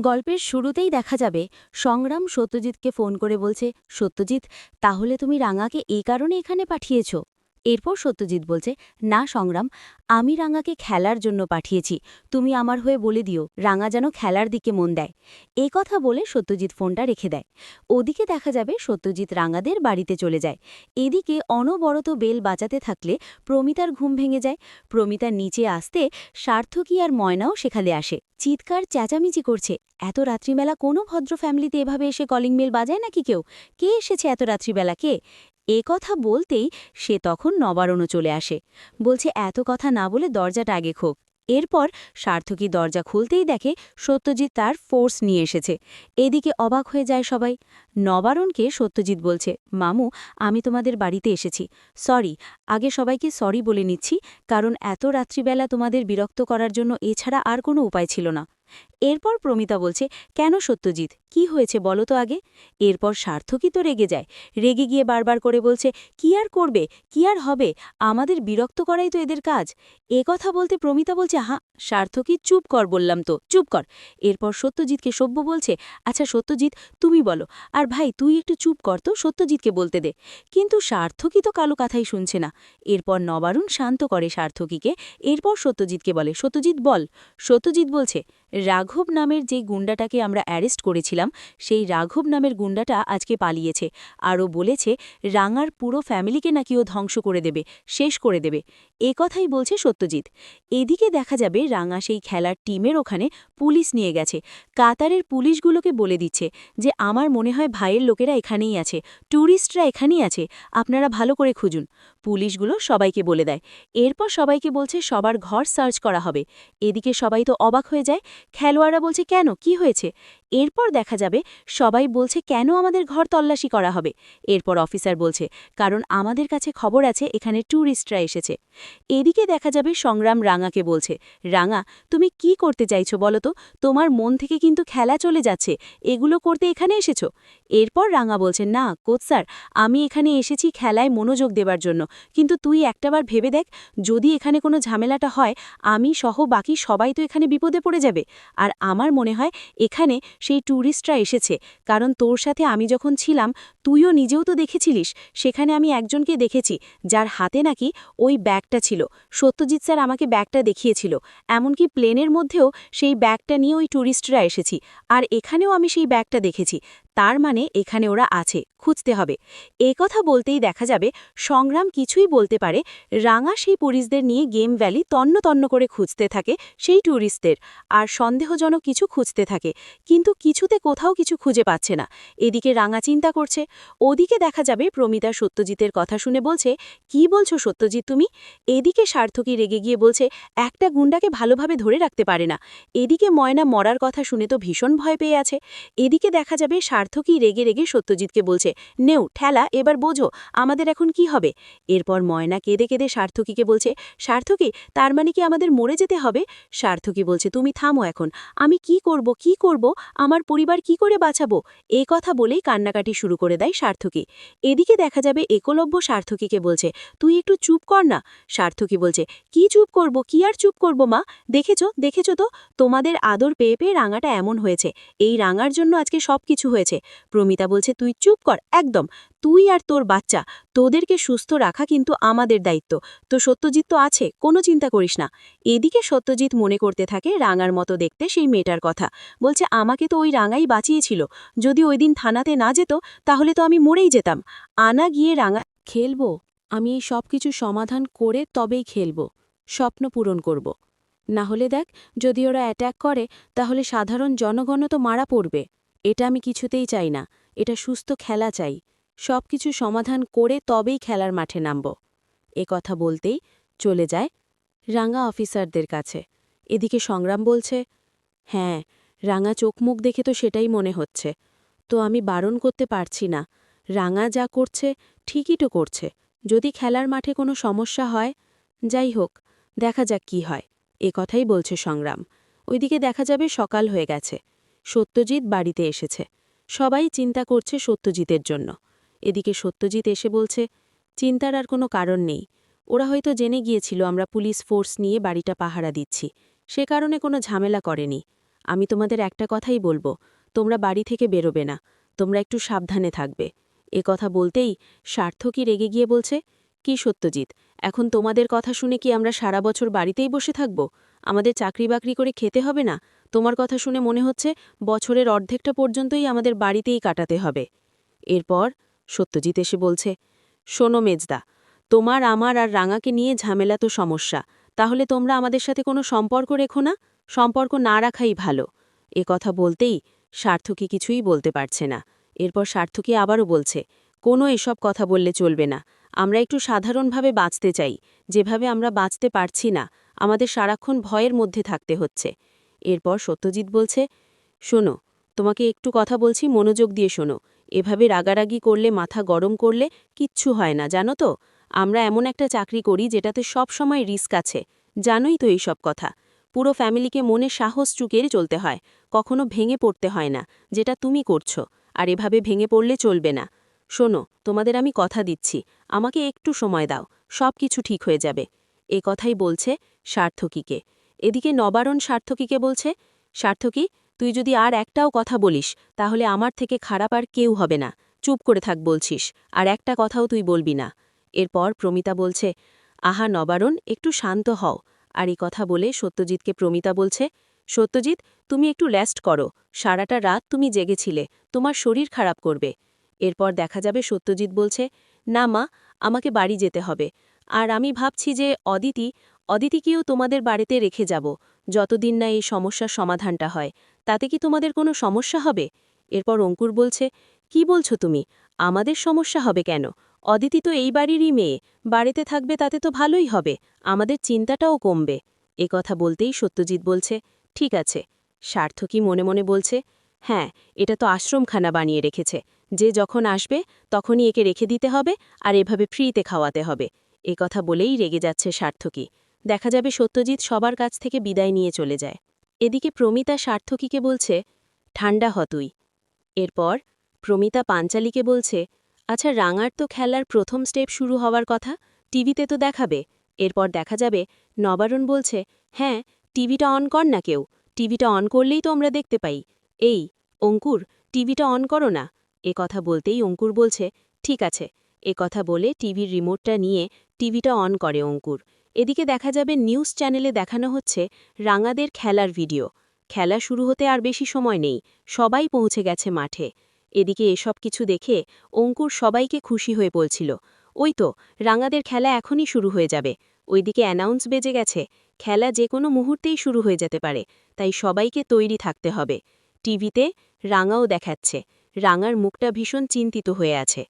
গল্পের শুরুতেই দেখা যাবে সংগ্রাম সত্যজিৎকে ফোন করে বলছে, সত্যজিৎ, তাহলে তুমি রাঙাকে এই কারণে এখানে পাঠিয়েছ? এরপর সত্যজিৎ বলছে, না সংগ্রাম, আমি রাঙাকে খেলার জন্য পাঠিয়েছি। তুমি আমার হয়ে বলে দিও রাঙা যেন খেলার দিকে মন দেয়। এই কথা বলে সত্যজিৎ ফোনটা রেখে দেয়। ওদিকে দেখা যাবে সত্যজিৎ রাঙাদের বাড়িতে চলে যায়। এদিকে অনবরত বেল বাজাতে থাকলে প্রমিতার ঘুম ভেঙে যায়। প্রমিতার নিচে আসতে সার্থকী আর ময়নাও সেখানে আসে। চিৎকার চেঁচামেচি করছে, এত রাত্রিবেলা কোনো ভদ্র ফ্যামিলিতে এভাবে এসে কলিং বেল বাজায় নাকি কেউ? কে এসেছে এত রাত্রিবেলা, কে? এ কথা বলতেই সে তখন নবারণও চলে আসে। বলছে, এত কথা না বলে দরজাটা আগে খোক। এরপর সার্থকী দরজা খুলতেই দেখে সত্যজিৎ তার ফোর্স নিয়ে এসেছে। এদিকে অবাক হয়ে যায় সবাই। নবারণকে সত্যজিৎ বলছে, মামু, আমি তোমাদের বাড়িতে এসেছি, সরি। আগে সবাইকে সরি বলে নিচ্ছি, কারণ এত রাত্রিবেলা তোমাদের বিরক্ত করার জন্য এছাড়া আর কোনো উপায় ছিল না। এরপর প্রমিতা বলছে, কেন সত্যজিৎ, কি হয়েছে বলো তো আগে? এরপর সার্থকী তো রেগে যায়। রেগে গিয়ে বারবার করে বলছে, কি আর করবে, কি আর হবে, আমাদের বিরক্ত করাই তো এদের কাজ। এ কথা বলতে প্রমিতা বলছে, হ্যাঁ সার্থকী, চুপ কর বললাম তো, চুপ কর। এরপর সত্যজিৎকে সভ্য বলছে, আচ্ছা সত্যজিৎ, তুমি বলো। আর ভাই তুই একটু চুপ কর তো, সত্যজিৎকে বলতে দে। কিন্তু সার্থকী তো কালো কথাই শুনছে না। এরপর নবারুণ শান্ত করে সার্থকীকে। এরপর সত্যজিৎকে বলে, সত্যজিৎ বল। সত্যজিৎ বলছে, রাঘব নামের যে গুন্ডাটাকে আমরা অ্যারেস্ট করেছিলাম, সেই রাঘব নামের গুন্ডাটা আজকে পালিয়েছে। আরও বলেছে রাঙার পুরো ফ্যামিলিকে নাকি ও ধ্বংস করে দেবে, শেষ করে দেবে। এ কথাই বলছে সত্যজিৎ। এদিকে দেখা যাবে রাঙা সেই খেলার টিমের ওখানে পুলিশ নিয়ে গেছে। কাতারের পুলিশগুলোকে বলে দিচ্ছে যে আমার মনে হয় ভাইয়ের লোকেরা এখানেই আছে, ট্যুরিস্টরা এখানেই আছে, আপনারা ভালো করে খুঁজুন। পুলিশগুলো সবাইকে বলে দেয়। এরপর সবাইকে বলছে সবার ঘর সার্চ করা হবে। এদিকে সবাই তো অবাক হয়ে যায়। খেলোয়াড়রা বলছে, কেন, কি হয়েছে? এরপর দেখা যাবে সবাই বলছে, কেন আমাদের ঘর তল্লাশি করা হবে? এরপর অফিসার বলছে, কারণ আমাদের কাছে খবর আছে এখানে ট্যুরিস্টরা এসেছে। এদিকে দেখা যাবে সংগ্রাম রাঙাকে বলছে, রাঙা, তুমি কি করতে চাইছো বলো তো? তোমার মন থেকে কিন্তু খেলা চলে যাচ্ছে, এগুলো করতে এখানে এসেছো? এরপর রাঙা বলছে, না কোচ স্যার, আমি এখানে এসেছি খেলায় মনোযোগ দেবার জন্য। কিন্তু তুই একটাবার ভেবে দেখ, যদি এখানে কোনো ঝামেলাটা হয়, আমি সহ বাকি সবাই তো এখানে বিপদে পড়ে যাবে। আর আমার মনে হয় এখানে সেই ট্যুরিস্টরা এসেছে, কারণ তোর সাথে আমি যখন ছিলাম তুইও নিজেও তো দেখেছিলিস, সেখানে আমি একজনকে দেখেছি যার হাতে নাকি ওই ব্যাগটা ছিল। সত্যজিৎ স্যার আমাকে ব্যাগটা দেখিয়েছিল। এমনকি প্লেনের মধ্যেও সেই ব্যাগটা নিয়ে ওই ট্যুরিস্টরা এসেছি, আর এখানেও আমি সেই ব্যাগটা দেখেছি। তার মানে এখানে ওরা আছে, খুঁজতে হবে। এ কথা বলতেই দেখা যাবে সংগ্রাম কিছুই বলতে পারে। রাঙা সেই পুলিশদের নিয়ে গেম ভ্যালি তন্ন তন্ন করে খুঁজতে থাকে সেই ট্যুরিস্টদের, আর সন্দেহজনক কিছু খুঁজতে থাকে, কিন্তু কিছুতে কোথাও কিছু খুঁজে পাচ্ছে না। এদিকে রাঙা চিন্তা করছে। ওদিকে দেখা যাবে প্রমিতা সত্যজিতের কথা শুনে বলছে, কি বলছো সত্যজিৎ তুমি? এদিকে সার্থকী রেগে গিয়ে বলছে, একটা গুন্ডাকে ভালোভাবে ধরে রাখতে পারে না। এদিকে ময়না মরার কথা শুনে তো ভীষণ ভয় পেয়ে আছে। এদিকে দেখা যাবে সার্থকী রেগে রেগে সত্যজিৎকে বলছে, নেও ঠেলা, এবার বোঝো আমাদের এখন কি হবে। এরপর ময়না কেঁদে কেঁদে সার্থকীকে বলছে, সার্থকী, তার মানে কি আমাদের মরে যেতে হবে? সার্থকী বলছে, তুমি থামো এখন, আমি কি করব, কি করব, আমার পরিবার কি করে বাঁচাবো? এই কথা বলেই কান্নাকাটি শুরু করে দেয় সার্থকী। এদিকে দেখা যাবে একলব্য সার্থকীকে বলছে, তুই একটু চুপ কর না। সার্থকী বলছে, কি চুপ করব, কি আর চুপ করব মা, দেখেছো তো, তোমাদের আদর পেয়ে পেয়ে রাঙাটা এমন হয়েছে, এই রাঙার জন্য আজকে সব কিছু হয়েছে। প্রমিতা বলছে, তুই চুপ কর একদম, তুই আর তোর বাচ্চা, তোদেরকে সুস্থ রাখা কিন্তু আমাদের দায়িত্ব। তো সত্যজিৎ তো আছে, কোনো চিন্তা করিস না। এদিকে সত্যজিৎ মনে করতে থাকে রাঙার মতো দেখতে সেই মেয়েটার কথা। বলছে, আমাকে তো ওই রাঙাই বাঁচিয়েছিল, যদি ওই দিন থানাতে না যেত তাহলে তো আমি মরেই যেতাম। আনা গিয়ে রাঙা খেলবো, আমি এই সব কিছু সমাধান করে তবেই খেলবো, স্বপ্ন পূরণ করব। না হলে দেখ, যদি ওরা অ্যাট্যাক করে তাহলে সাধারণ জনগণ তো মারা পড়বে। এটা আমি কিছুতেই চাই না, এটা সুস্থ খেলা চাই, সব কিছু সমাধান করে তবেই খেলার মাঠে নামব। এ কথা বলতেই চলে যায় রাঙা অফিসারদের কাছে। এদিকে সংগ্রাম বলছে, হ্যাঁ, রাঙা চোখ মুখ দেখে তো সেটাই মনে হচ্ছে। তো আমি বারণ করতে পারছি না, রাঙা যা করছে ঠিকই তো করছে। যদি খেলার মাঠে কোনো সমস্যা হয়, যাই হোক, দেখা যাক কি হয়। এ কথাই বলছে সংগ্রাম। ওইদিকে দেখা যাবে সকাল হয়ে গেছে। সত্যজিৎ বাড়িতে এসেছে। সবাই চিন্তা করছে সত্যজিতের জন্য। এদিকে সত্যজিৎ এসে বলছে, চিন্তার আর কোনো কারণ নেই, ওরা হয়তো জেনে গিয়েছিল আমরা পুলিশ ফোর্স নিয়ে বাড়িটা পাহারা দিচ্ছি, সে কারণে কোনো ঝামেলা করেনি। আমি তোমাদের একটা কথাই বলবো, তোমরা বাড়ি থেকে বেরোবে না, তোমরা একটু সাবধানে থাকবে। এ কথা বলতেই সার্থকী রেগে গিয়ে বলছে, কি সত্যজিৎ, এখন তোমাদের কথা শুনে কি আমরা সারা বছর বাড়িতেই বসে থাকব? আমাদের চাকরি বাকরি করে খেতে হবে না? তোমার কথা শুনে মনে হচ্ছে বছরের অর্ধেকটা পর্যন্তই আমাদের বাড়িতেই কাটাতে হবে। এরপর সত্যজিৎ এসে বলছে, শোনো মেজদা, তোমার আমার আর রাঙাকে নিয়ে ঝামেলা তো সমস্যা, তাহলে তোমরা আমাদের সাথে কোনো সম্পর্ক রেখো না, সম্পর্ক না রাখাই ভালো। এ কথা বলতেই সার্থকী কিছুই বলতে পারছে না। এরপর সার্থকী আবারও বলছে, কোনো এসব কথা বললে চলবে না, আমরা একটু সাধারণভাবে বাঁচতে চাই, যেভাবে আমরা বাঁচতে পারছি না, আমাদের সারাক্ষণ ভয়ের মধ্যে থাকতে হচ্ছে। এরপর সত্যজিৎ বলছে, শোনো, তোমাকে একটু কথা বলছি, মনোযোগ দিয়ে শোনো, এভাবে রাগারাগি করলে, মাথা গরম করলে কিচ্ছু হয় না, জানো তো? আমরা এমন একটা চাকরি করি যেটাতে সব সময় রিস্ক আছে, জানোই তো এই সব কথা। পুরো ফ্যামিলিকে মনে সাহস চুকিয়ে চলতে হয়, কখনো ভেঙে পড়তে হয় না, যেটা তুমি করছো, আর এভাবে ভেঙে পড়লে চলবে না। শোনো, তোমাদের আমি কথা দিচ্ছি, আমাকে একটু সময় দাও, সব কিছু ঠিক হয়ে যাবে। এ কথাই বলছে সার্থকীকে। এদিকে নবারণ সার্থকীকে বলছে, সার্থকী, তুই যদি আর একটাও কথা বলিস, তাহলে আমার থেকে খারাপ আর কেউ হবে না, চুপ করে থাক বলছিস, আর একটা কথাও তুই বলবি না। এরপর প্রমিতা বলছে, আহা নবারণ, একটু শান্ত হও। আর এই কথা বলে সত্যজিৎকে প্রমিতা বলছে, সত্যজিৎ, তুমি একটু রেস্ট করো, সারাটা রাত তুমি জেগেছিলে, তোমার শরীর খারাপ করবে। এরপর দেখা যাবে সত্যজিৎ বলছে, না মা, আমাকে বাড়ি যেতে হবে, আর আমি ভাবছি যে অদিতিকেও তোমাদের বাড়িতে রেখে যাব, যতদিন না এই সমস্যার সমাধানটা হয়। তাতে কি তোমাদের কোনো সমস্যা হবে? এরপর অঙ্কুর বলছে, কি বলছো তুমি? আমাদের সমস্যা হবে কেন? অদিতি তো এই বাড়িরই মেয়ে, বাড়িতে থাকবে, তাতে তো ভালোই হবে, আমাদের চিন্তাটাও কমবে। এ কথা বলতেই সত্যজিৎ বলছে, ঠিক আছে। সার্থকী মনে মনে বলছে, হ্যাঁ, এটা তো আশ্রমখানা বানিয়ে রেখেছে, যে যখন আসবে তখনই একে রেখে দিতে হবে, আর এভাবে ফ্রিতে খাওয়াতে হবে। এ কথা বলেই রেগে যাচ্ছে সার্থকী। দেখা যাবে সত্যজিৎ সবার কাছ থেকে বিদায় নিয়ে চলে যায়। এদিকে প্রমিতা সার্থকীকে বলছে, ঠান্ডা হ তুই। এরপর প্রমিতা পাঞ্চালীকে বলছে, আচ্ছা রাঙার তো খেলার প্রথম স্টেপ শুরু হওয়ার কথা, টিভিতে তো দেখাবে। এরপর দেখা যাবে নবারণ বলছে, হ্যাঁ, টিভিটা অন কর না কেউ, টিভিটা অন করলেই তো আমরা দেখতে পাই। এই অঙ্কুর, টিভিটা অন করো না। এ কথা বলতেই অঙ্কুর বলছে, ঠিক আছে। এ কথা বলে টিভির রিমোটটা নিয়ে টিভিটা অন করে অঙ্কুর। এদিকে দেখা যাবে নিউজ চ্যানেলে দেখানো হচ্ছে রাঙাদের খেলার ভিডিও। খেলা শুরু হতে আর বেশি সময় নেই, সবাই পৌঁছে গেছে মাঠে। এদিকে এসব কিছু দেখে অঙ্কুর সবাইকে খুশি হয়ে বলছিল, ওই তো, রাঙাদের খেলা এখনই শুরু হয়ে যাবে। ওইদিকে অ্যানাউন্স বেজে গেছে, খেলা যে কোনো মুহূর্তেই শুরু হয়ে যেতে পারে, তাই সবাইকে তৈরি থাকতে হবে। টিভিতে রাঙাও দেখাচ্ছে, রাঙার মুখটা ভীষণ চিন্তিত হয়ে আছে।